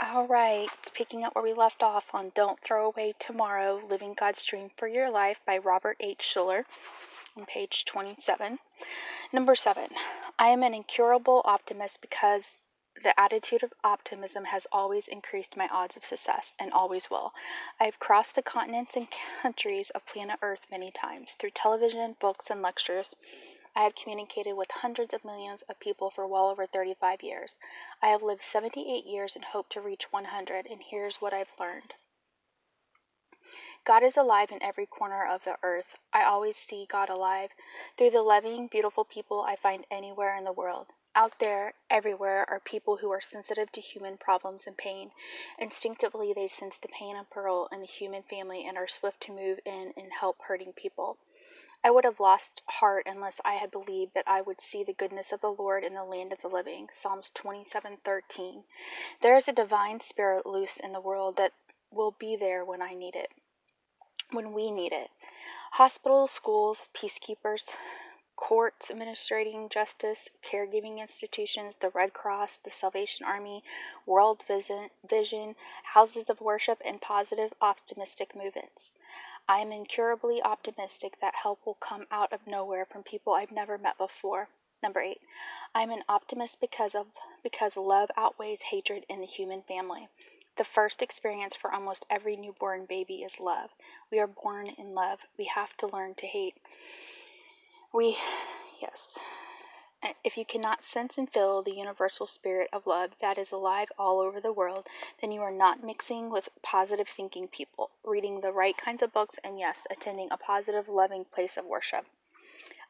All right, picking up where we left off on Don't Throw Away Tomorrow, Living God's Dream for Your Life by Robert H. Schuller on page 27. Number 7, I am an incurable optimist because the attitude of optimism has always increased my odds of success, and always will. I have crossed the continents and countries of planet Earth many times, through television, books, and lectures. I have communicated with hundreds of millions of people for well over 35 years. I have lived 78 years and hope to reach 100, and here's what I've learned. God is alive in every corner of the earth. I always see God alive through the loving, beautiful people I find anywhere in the world. Out there, everywhere, are people who are sensitive to human problems and pain. Instinctively, they sense the pain and peril in the human family and are swift to move in and help hurting people. I would have lost heart unless I had believed that I would see the goodness of the Lord in the land of the living. Psalms 27:13. There is a divine spirit loose in the world that will be there when I need it. When we need it. Hospitals, schools, peacekeepers, courts administrating justice, caregiving institutions, the Red Cross, the Salvation Army, World Vision, houses of worship, and positive, optimistic movements. I am incurably optimistic that help will come out of nowhere from people I've never met before. Number 8, I'm an optimist because love outweighs hatred in the human family. The first experience for almost every newborn baby is love. We are born in love. We have to learn to hate. If you cannot sense and feel the universal spirit of love that is alive all over the world, then you are not mixing with positive thinking people, reading the right kinds of books, and yes, attending a positive, loving place of worship.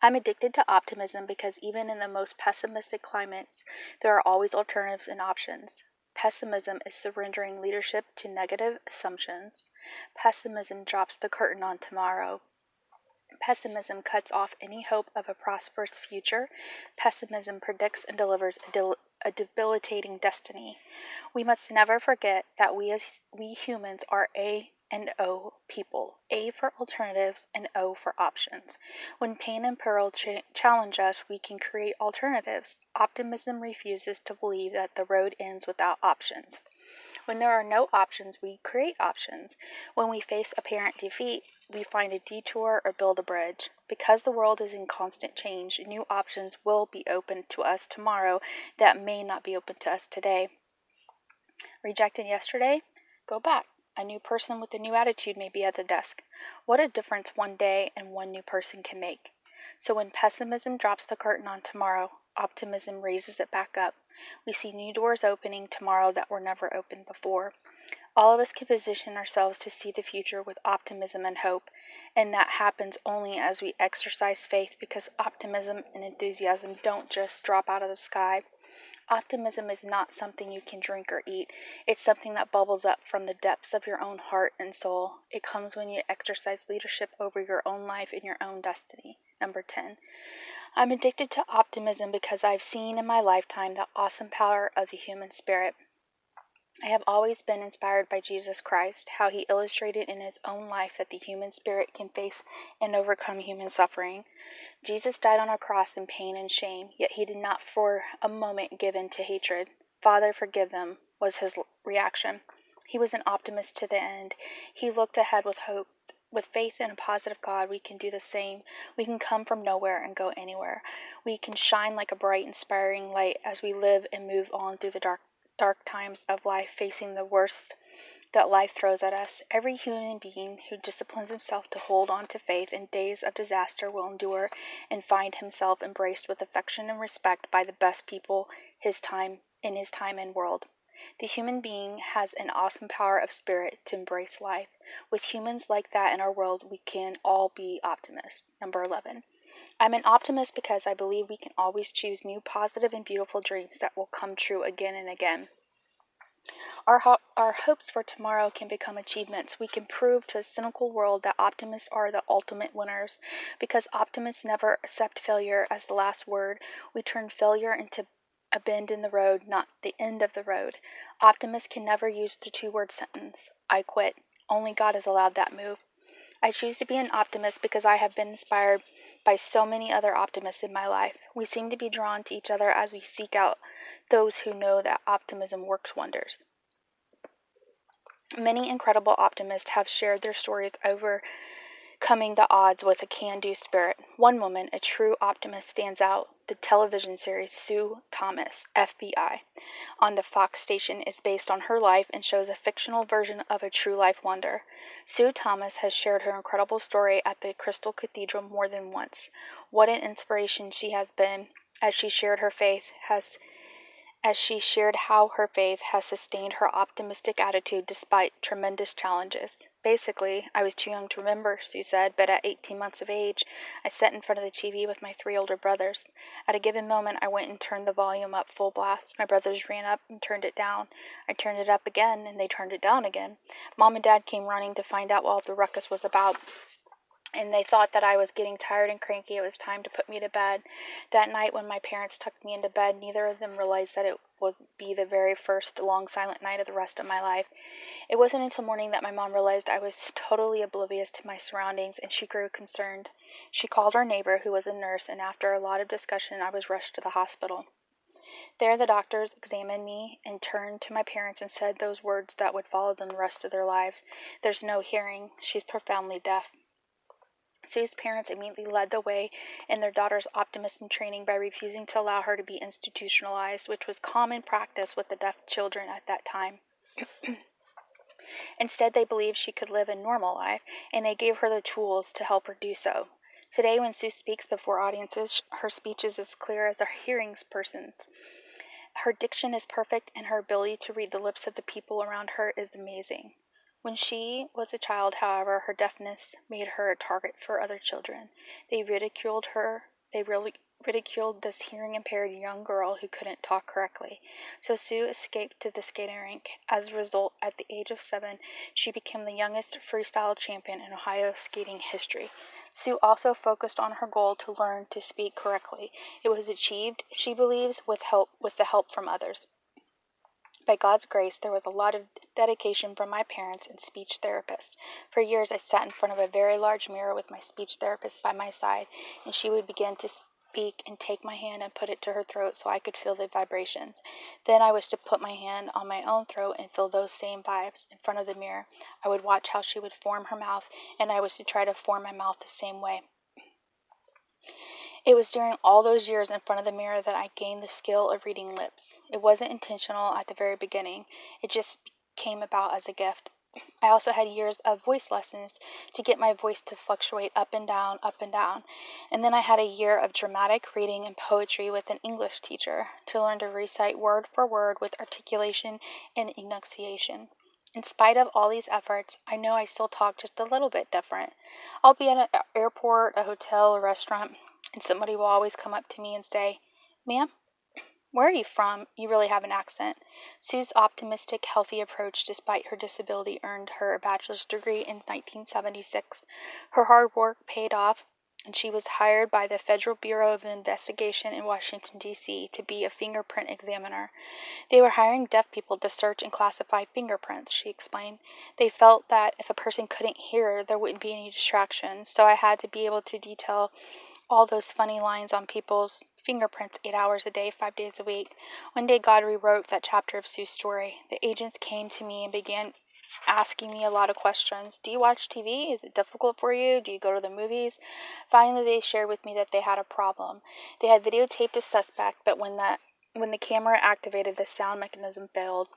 I'm addicted to optimism because even in the most pessimistic climates, there are always alternatives and options. Pessimism is surrendering leadership to negative assumptions. Pessimism drops the curtain on tomorrow. Pessimism cuts off any hope of a prosperous future. Pessimism predicts and delivers a debilitating destiny. We must never forget that we humans are A and O people. A for alternatives and O for options. When pain and peril challenge us, we can create alternatives. Optimism refuses to believe that the road ends without options. When there are no options, we create options. When we face apparent defeat, we find a detour or build a bridge. Because the world is in constant change, new options will be open to us tomorrow that may not be open to us today. Rejected yesterday? Go back. A new person with a new attitude may be at the desk. What a difference one day and one new person can make. So when pessimism drops the curtain on tomorrow, optimism raises it back up. We see new doors opening tomorrow that were never opened before. All of us can position ourselves to see the future with optimism and hope, and that happens only as we exercise faith, because optimism and enthusiasm don't just drop out of the sky. Optimism is not something you can drink or eat. It's something that bubbles up from the depths of your own heart and soul. It comes when you exercise leadership over your own life and your own destiny. Number 10. I'm addicted to optimism because I've seen in my lifetime the awesome power of the human spirit. I have always been inspired by Jesus Christ, how he illustrated in his own life that the human spirit can face and overcome human suffering. Jesus died on a cross in pain and shame, yet he did not for a moment give in to hatred. Father, forgive them, was his reaction. He was an optimist to the end. He looked ahead with hope. With faith in a positive God, we can do the same. We can come from nowhere and go anywhere. We can shine like a bright, inspiring light as we live and move on through the dark times of life, facing the worst that life throws at us. Every human being who disciplines himself to hold on to faith in days of disaster will endure and find himself embraced with affection and respect by the best people in his time and world. The human being has an awesome power of spirit to embrace life. With humans like that in our world, we can all be optimists. Number 11. I'm an optimist because I believe we can always choose new positive and beautiful dreams that will come true again and again. Our hopes for tomorrow can become achievements. We can prove to a cynical world that optimists are the ultimate winners. Because optimists never accept failure as the last word, we turn failure into a bend in the road, not the end of the road. Optimists can never use the 2-word sentence, I quit. Only God has allowed that move. I choose to be an optimist because I have been inspired by so many other optimists in my life. We seem to be drawn to each other as we seek out those who know that optimism works wonders. Many incredible optimists have shared their stories overcoming the odds with a can-do spirit. One woman, a true optimist, stands out. The television series Sue Thomas, FBI, on the Fox station is based on her life and shows a fictional version of a true life wonder. Sue Thomas has shared her incredible story at the Crystal Cathedral more than once. What an inspiration she has been as she shared her faith has as she shared how her faith has sustained her optimistic attitude despite tremendous challenges. Basically, I was too young to remember, Sue said, but at 18 months of age, I sat in front of the TV with my 3 older brothers. At a given moment, I went and turned the volume up full blast. My brothers ran up and turned it down. I turned it up again, and they turned it down again. Mom and Dad came running to find out what the ruckus was about, and they thought that I was getting tired and cranky. It was time to put me to bed. That night when my parents tucked me into bed, neither of them realized that it would be the very first long silent night of the rest of my life. It wasn't until morning that my mom realized I was totally oblivious to my surroundings, and she grew concerned. She called our neighbor, who was a nurse, and after a lot of discussion, I was rushed to the hospital. There the doctors examined me and turned to my parents and said those words that would follow them the rest of their lives. There's no hearing. She's profoundly deaf. Sue's parents immediately led the way in their daughter's optimism training by refusing to allow her to be institutionalized, which was common practice with the deaf children at that time. Instead, they believed she could live a normal life, and they gave her the tools to help her do so. Today, when Sue speaks before audiences, her speech is as clear as a hearing person's. Her diction is perfect, and her ability to read the lips of the people around her is amazing. When she was a child, however, her deafness made her a target for other children. They ridiculed her. They really ridiculed this hearing-impaired young girl who couldn't talk correctly. So Sue escaped to the skating rink. As a result, at the age of 7, she became the youngest freestyle champion in Ohio skating history. Sue also focused on her goal to learn to speak correctly. It was achieved, she believes, with the help from others. By God's grace, there was a lot of dedication from my parents and speech therapists. For years, I sat in front of a very large mirror with my speech therapist by my side, and she would begin to speak and take my hand and put it to her throat so I could feel the vibrations. Then I was to put my hand on my own throat and feel those same vibes in front of the mirror. I would watch how she would form her mouth, and I was to try to form my mouth the same way. It was during all those years in front of the mirror that I gained the skill of reading lips. It wasn't intentional at the very beginning. It just came about as a gift. I also had years of voice lessons to get my voice to fluctuate up and down, up and down. And then I had a year of dramatic reading and poetry with an English teacher to learn to recite word for word with articulation and enunciation. In spite of all these efforts, I know I still talk just a little bit different. I'll be at an airport, a hotel, a restaurant, and somebody will always come up to me and say, "Ma'am, where are you from? You really have an accent." Sue's optimistic, healthy approach, despite her disability, earned her a bachelor's degree in 1976. Her hard work paid off, and she was hired by the Federal Bureau of Investigation in Washington, D.C. to be a fingerprint examiner. They were hiring deaf people to search and classify fingerprints, she explained. They felt that if a person couldn't hear, there wouldn't be any distractions, so I had to be able to detail all those funny lines on people's fingerprints 8 hours a day, 5 days a week. One day, God rewrote that chapter of Sue's story. The agents came to me and began asking me a lot of questions. Do you watch TV? Is it difficult for you? Do you go to the movies? Finally, they shared with me that they had a problem. They had videotaped a suspect, but when the camera activated, the sound mechanism failed.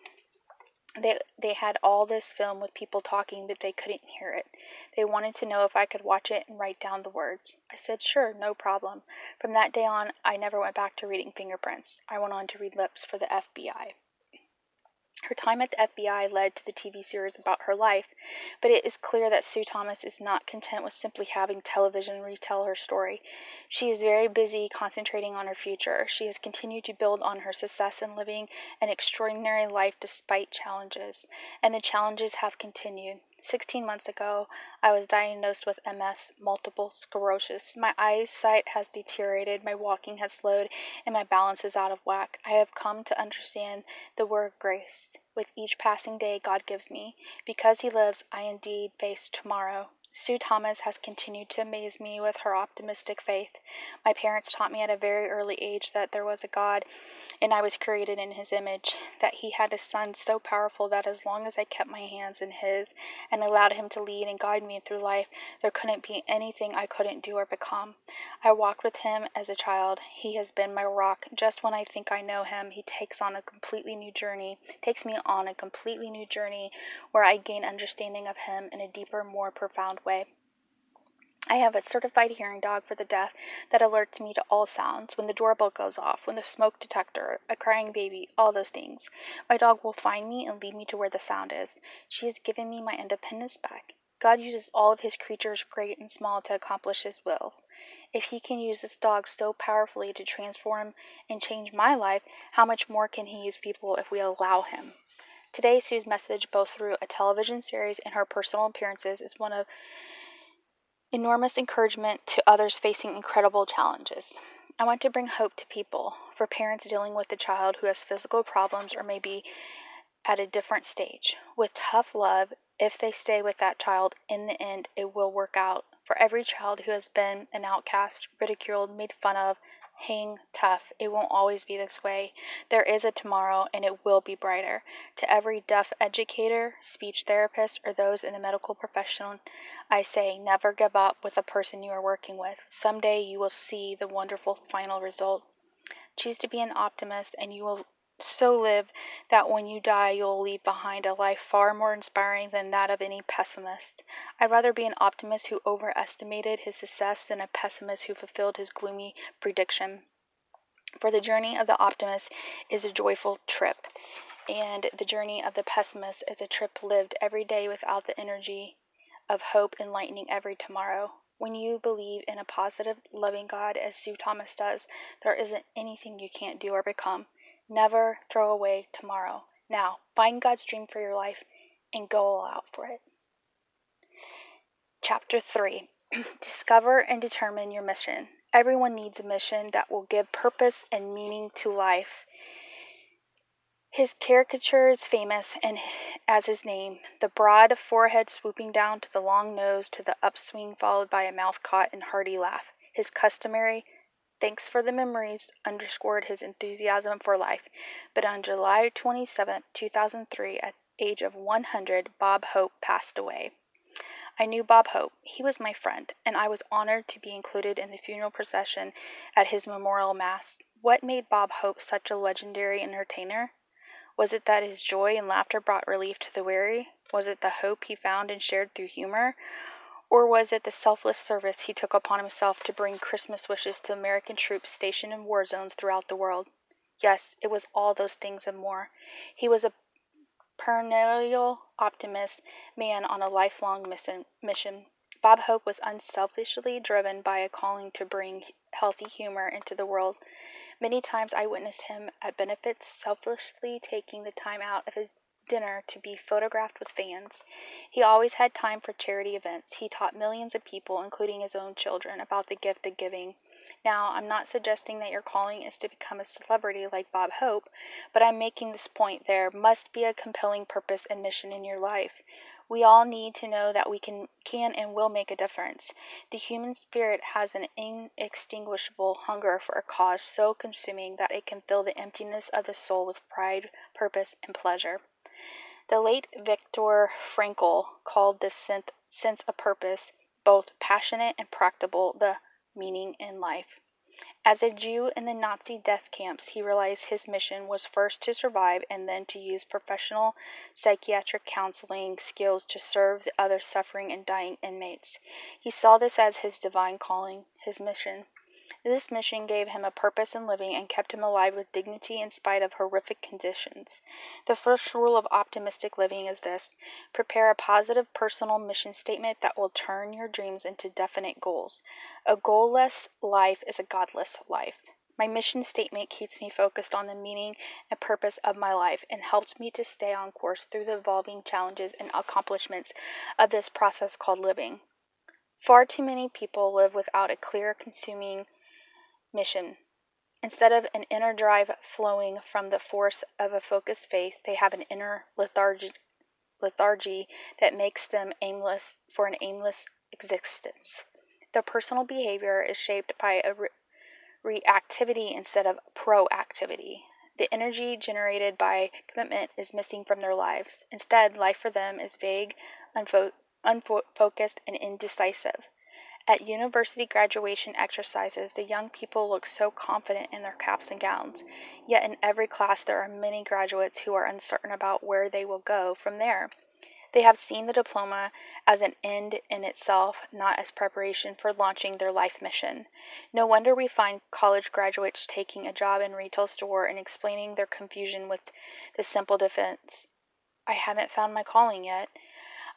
They had all this film with people talking, but they couldn't hear it. They wanted to know if I could watch it and write down the words. I said, sure, no problem. From that day on, I never went back to reading fingerprints. I went on to read lips for the FBI. Her time at the FBI led to the TV series about her life, but it is clear that Sue Thomas is not content with simply having television retell her story. She is very busy concentrating on her future. She has continued to build on her success in living an extraordinary life despite challenges, and the challenges have continued. 16 months ago, I was diagnosed with MS, multiple sclerosis. My eyesight has deteriorated, my walking has slowed, and my balance is out of whack. I have come to understand the word grace. With each passing day God gives me, because He lives, I indeed face tomorrow. Sue Thomas has continued to amaze me with her optimistic faith. My parents taught me at a very early age that there was a God and I was created in his image, that he had a son so powerful that as long as I kept my hands in his and allowed him to lead and guide me through life, there couldn't be anything I couldn't do or become. I walked with him as a child. He has been my rock. Just when I think I know him, he takes me on a completely new journey where I gain understanding of him in a deeper, more profound way. I have a certified hearing dog for the deaf that alerts me to all sounds, when the doorbell goes off, when the smoke detector, a crying baby, all those things. My dog will find me and lead me to where the sound is. She has given me my independence back. God uses all of his creatures, great and small, to accomplish his will. If he can use this dog so powerfully to transform and change my life, how much more can he use people if we allow him? Today, Sue's message, both through a television series and her personal appearances, is one of enormous encouragement to others facing incredible challenges. I want to bring hope to people, for parents dealing with a child who has physical problems or maybe at a different stage. With tough love, if they stay with that child, in the end, it will work out. For every child who has been an outcast, ridiculed, made fun of, hang tough. It won't always be this way. There is a tomorrow, and it will be brighter. To every deaf educator, speech therapist, or those in the medical profession, I say, never give up with the person you are working with. Someday you will see the wonderful final result. Choose to be an optimist, and you will so live that when you die, you'll leave behind a life far more inspiring than that of any pessimist. I'd rather be an optimist who overestimated his success than a pessimist who fulfilled his gloomy prediction. For the journey of the optimist is a joyful trip, and the journey of the pessimist is a trip lived every day without the energy of hope enlightening every tomorrow. When you believe in a positive, loving God, as Sue Thomas does, there isn't anything you can't do or become. Never throw away tomorrow. Now, find God's dream for your life and go all out for it. Chapter 3. Discover and determine your mission. Everyone needs a mission that will give purpose and meaning to life. His caricature is famous and as his name, the broad forehead swooping down to the long nose to the upswing followed by a mouth caught and hearty laugh. His customary thanks for the memories underscored his enthusiasm for life. But on July 27, 2003, at the age of 100, Bob Hope passed away. I knew Bob Hope. He was my friend, and I was honored to be included in the funeral procession at his memorial mass. What made Bob Hope such a legendary entertainer? Was it that his joy and laughter brought relief to the weary? Was it the hope he found and shared through humor? Or was it the selfless service he took upon himself to bring Christmas wishes to American troops stationed in war zones throughout the world? Yes, it was all those things and more. He was a perennial optimist man on a lifelong mission. Bob Hope was unselfishly driven by a calling to bring healthy humor into the world. Many times I witnessed him at benefits selflessly taking the time out of his dinner to be photographed with fans. He always had time for charity events. He taught millions of people, including his own children, about the gift of giving. Now, I'm not suggesting that your calling is to become a celebrity like Bob Hope, but I'm making this point: there must be a compelling purpose and mission in your life. We all need to know that we can and will make a difference. The human spirit has an inextinguishable hunger for a cause so consuming that it can fill the emptiness of the soul with pride, purpose, and pleasure. The late Viktor Frankl called this sense of purpose, both passionate and practical, the meaning in life. As a Jew in the Nazi death camps, he realized his mission was first to survive and then to use professional psychiatric counseling skills to serve the other suffering and dying inmates. He saw this as his divine calling, his mission. This mission gave him a purpose in living and kept him alive with dignity in spite of horrific conditions. The first rule of optimistic living is this: prepare a positive personal mission statement that will turn your dreams into definite goals. A goalless life is a godless life. My mission statement keeps me focused on the meaning and purpose of my life and helps me to stay on course through the evolving challenges and accomplishments of this process called living. Far too many people live without a clear, consuming mission. Instead of an inner drive flowing from the force of a focused faith, they have an inner lethargy that makes them aimless existence. The personal behavior is shaped by a reactivity instead of proactivity. The energy generated by commitment is missing from their lives. Instead, life for them is vague, unfocused, and indecisive. At university graduation exercises, the young people look so confident in their caps and gowns. Yet in every class, there are many graduates who are uncertain about where they will go from there. They have seen the diploma as an end in itself, not as preparation for launching their life mission. No wonder we find college graduates taking a job in a retail store and explaining their confusion with the simple defense, "I haven't found my calling yet."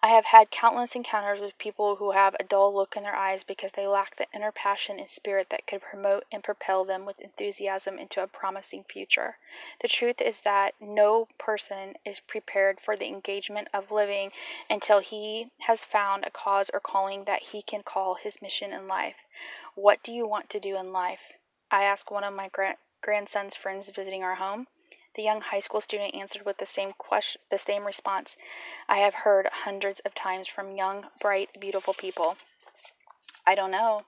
I have had countless encounters with people who have a dull look in their eyes because they lack the inner passion and spirit that could promote and propel them with enthusiasm into a promising future. The truth is that no person is prepared for the engagement of living until he has found a cause or calling that he can call his mission in life. What do you want to do in life? I asked one of my grandson's friends visiting our home. The young high school student answered with the same response I have heard hundreds of times from young, bright, beautiful people. "I don't know."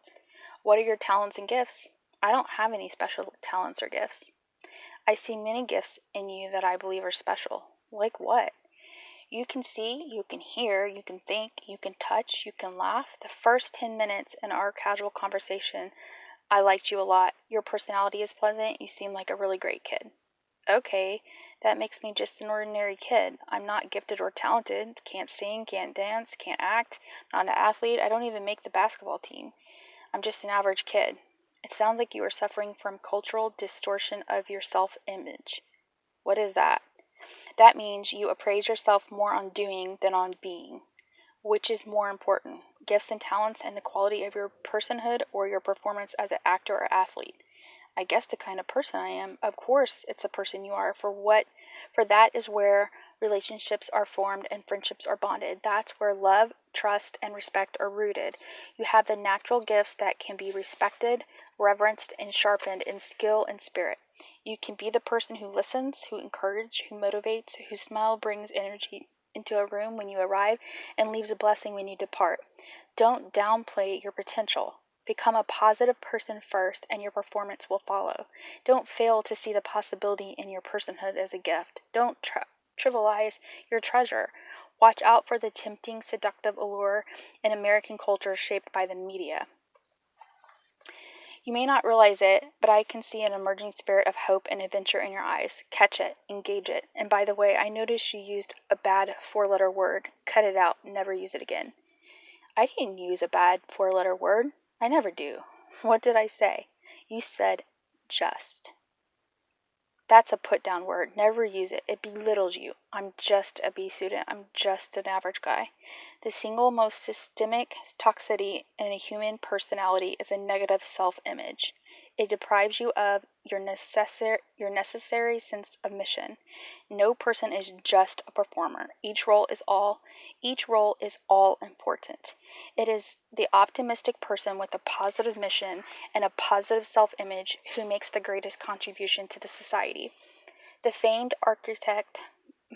"What are your talents and gifts?" "I don't have any special talents or gifts." "I see many gifts in you that I believe are special." "Like what?" "You can see, you can hear, you can think, you can touch, you can laugh." The first 10 minutes in our casual conversation, I liked you a lot. Your personality is pleasant. You seem like a really great kid. Okay, that makes me just an ordinary kid. I'm not gifted or talented. Can't sing, can't dance, can't act. Not an athlete. I don't even make the basketball team. I'm just an average kid. It sounds like you are suffering from cultural distortion of your self-image. What is that? That means you appraise yourself more on doing than on being. Which is more important, gifts and talents and the quality of your personhood or your performance as an actor or athlete? I guess the kind of person I am. Of course, it's the person you are. For that is where relationships are formed and friendships are bonded. That's where love, trust, and respect are rooted. You have the natural gifts that can be respected, reverenced, and sharpened in skill and spirit. You can be the person who listens, who encourages, who motivates, whose smile brings energy into a room when you arrive and leaves a blessing when you depart. Don't downplay your potential. Become a positive person first, and your performance will follow. Don't fail to see the possibility in your personhood as a gift. Don't trivialize your treasure. Watch out for the tempting, seductive allure in American culture shaped by the media. You may not realize it, but I can see an emerging spirit of hope and adventure in your eyes. Catch it, engage it. And by the way, I noticed you used a bad 4-letter word. Cut it out, never use it again. I didn't use a bad 4-letter word. I never do. What did I say? You said just. That's a put-down word. Never use it. It belittles you. I'm just a B student. I'm just an average guy. The single most systemic toxicity in a human personality is a negative self-image. It deprives you of your necessary sense of mission. No person is just a performer. Each role is all important. It is the optimistic person with a positive mission and a positive self-image who makes the greatest contribution to the society. The famed architect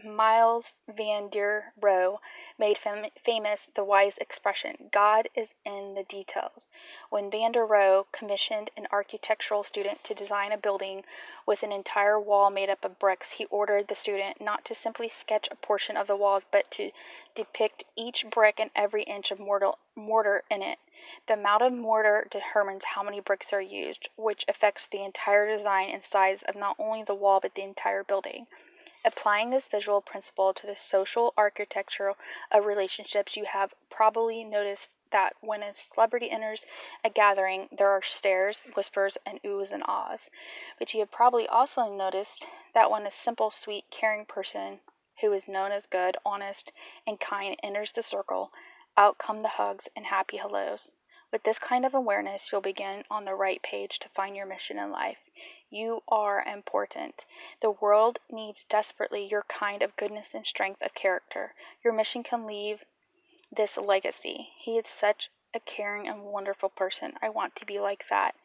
Miles Van der Rohe made famous the wise expression, "God is in the details." When Van der Rohe commissioned an architectural student to design a building with an entire wall made up of bricks, he ordered the student not to simply sketch a portion of the wall, but to depict each brick and every inch of mortar in it. The amount of mortar determines how many bricks are used, which affects the entire design and size of not only the wall but the entire building. Applying this visual principle to the social architecture of relationships, you have probably noticed that when a celebrity enters a gathering, there are stares, whispers, and oohs and ahs. But you have probably also noticed that when a simple, sweet, caring person who is known as good, honest, and kind enters the circle, out come the hugs and happy hellos. With this kind of awareness, you'll begin on the right page to find your mission in life. You are important. The world needs desperately your kind of goodness and strength of character. Your mission can leave this legacy. He is such a caring and wonderful person. I want to be like that.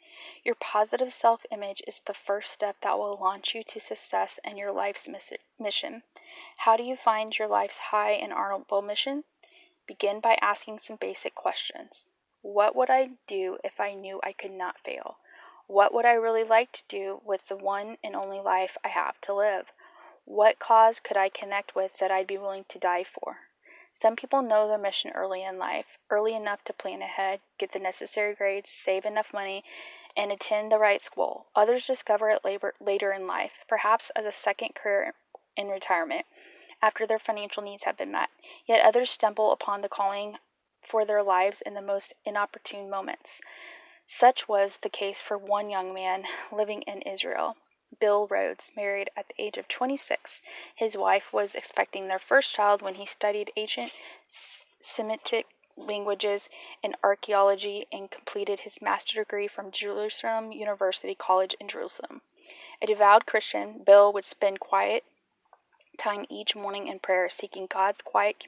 Your positive self-image is the first step that will launch you to success and your life's mission. How do you find your life's high and honorable mission? Begin by asking some basic questions. What would I do if I knew I could not fail? What would I really like to do with the one and only life I have to live? What cause could I connect with that I'd be willing to die for? Some people know their mission early in life, early enough to plan ahead, get the necessary grades, save enough money, and attend the right school. Others discover it later in life, perhaps as a second career in retirement, after their financial needs have been met. Yet others stumble upon the calling for their lives in the most inopportune moments. Such was the case for one young man living in Israel. Bill Rhodes, married at the age of 26. His wife was expecting their first child when he studied ancient Semitic languages and archaeology and completed his master's degree from Jerusalem University College in Jerusalem. A devout Christian, Bill would spend quiet time each morning in prayer, seeking God's quiet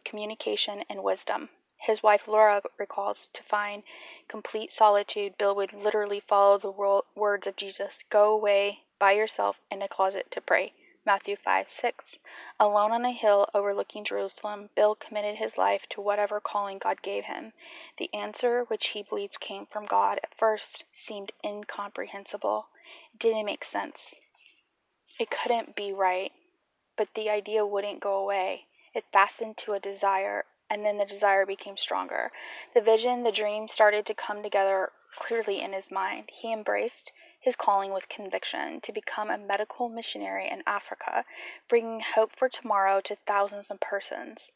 communication and wisdom. His wife Laura recalls, to find complete solitude, Bill would literally follow the words of Jesus, "Go away by yourself in a closet to pray." Matthew 5:6. Alone on a hill overlooking Jerusalem, Bill committed his life to whatever calling God gave him. The answer, which he believed came from God, at first seemed incomprehensible. It didn't make sense. It couldn't be right, but the idea wouldn't go away. It fastened to a desire, and then the desire became stronger. The vision, the dream started to come together clearly in his mind. He embraced his calling with conviction to become a medical missionary in Africa, bringing hope for tomorrow to thousands of persons.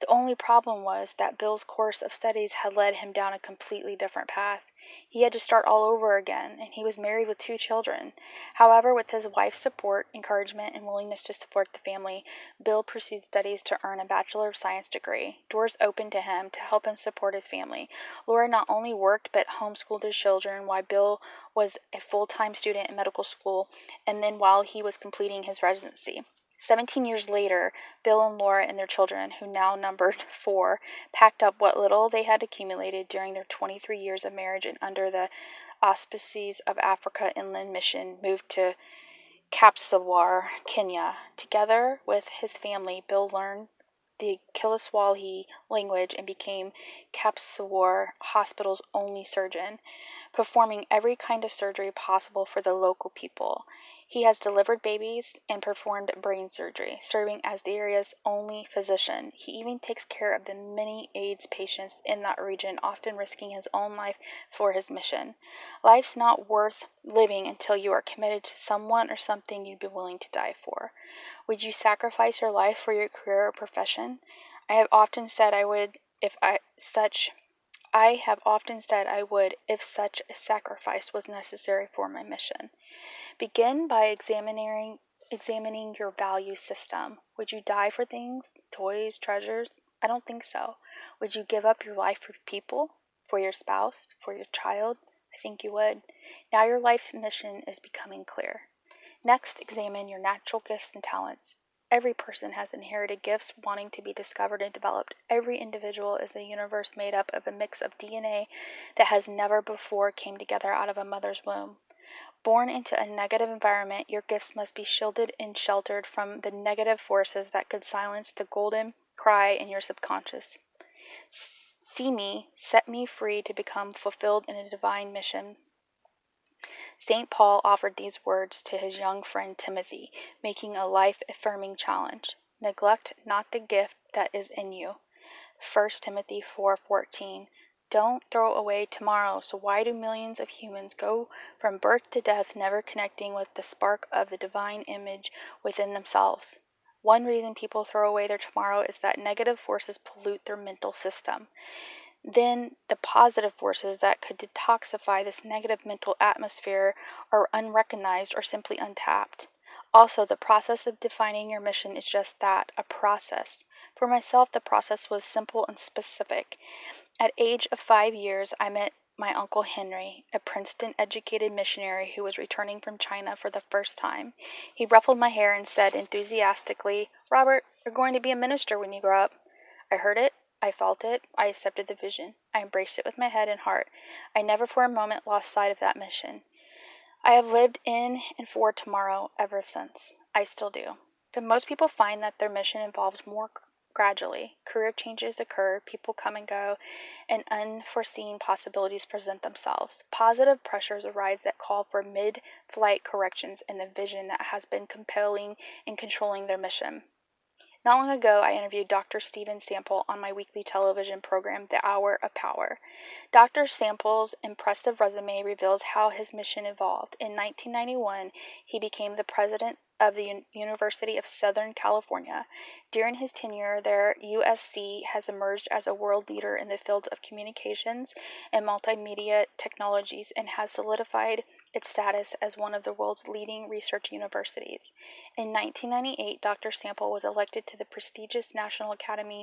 The only problem was that Bill's course of studies had led him down a completely different path. He had to start all over again, and he was married with 2 children. However, with his wife's support, encouragement, and willingness to support the family, Bill pursued studies to earn a Bachelor of Science degree. Doors opened to him to help him support his family. Laura not only worked but homeschooled his children while Bill was a full-time student in medical school, and then while he was completing his residency. 17 years later, Bill and Laura and their children, who now numbered 4, packed up what little they had accumulated during their 23 years of marriage and under the auspices of Africa Inland Mission moved to Kapsawar, Kenya. Together with his family, Bill learned the Kiswahili language and became Kapsawar Hospital's only surgeon, performing every kind of surgery possible for the local people. He has delivered babies and performed brain surgery, serving as the area's only physician. He even takes care of the many AIDS patients in that region, often risking his own life for his mission. Life's not worth living until you are committed to someone or something you'd be willing to die for. Would you sacrifice your life for your career or profession? I have often said I would if such a sacrifice was necessary for my mission. Begin by examining your value system. Would you die for things, toys, treasures? I don't think so. Would you give up your life for people, for your spouse, for your child? I think you would. Now your life mission is becoming clear. Next, examine your natural gifts and talents. Every person has inherited gifts wanting to be discovered and developed. Every individual is a universe made up of a mix of DNA that has never before came together out of a mother's womb. Born into a negative environment, your gifts must be shielded and sheltered from the negative forces that could silence the golden cry in your subconscious. See me, set me free to become fulfilled in a divine mission. St. Paul offered these words to his young friend Timothy, making a life-affirming challenge. Neglect not the gift that is in you. 1 Timothy 4:14. Don't throw away tomorrow. So why do millions of humans go from birth to death never connecting with the spark of the divine image within themselves? One reason people throw away their tomorrow is that negative forces pollute their mental system. Then the positive forces that could detoxify this negative mental atmosphere are unrecognized or simply untapped. Also, the process of defining your mission is just that, a process. For myself, the process was simple and specific. At age of 5 years, I met my Uncle Henry, a Princeton-educated missionary who was returning from China for the first time. He ruffled my hair and said enthusiastically, "Robert, you're going to be a minister when you grow up." I heard it. I felt it. I accepted the vision. I embraced it with my head and heart. I never for a moment lost sight of that mission. I have lived in and for tomorrow ever since. I still do. But most people find that their mission involves more gradually. Career changes occur, people come and go, and unforeseen possibilities present themselves. Positive pressures arise that call for mid-flight corrections in the vision that has been compelling and controlling their mission. Not long ago, I interviewed Dr. Stephen Sample on my weekly television program, The Hour of Power. Dr. Sample's impressive resume reveals how his mission evolved. In 1991, he became the president of the University of Southern California. During his tenure there, USC has emerged as a world leader in the fields of communications and multimedia technologies and has solidified its status as one of the world's leading research universities. In 1998, Dr. Sample was elected to the prestigious National Academy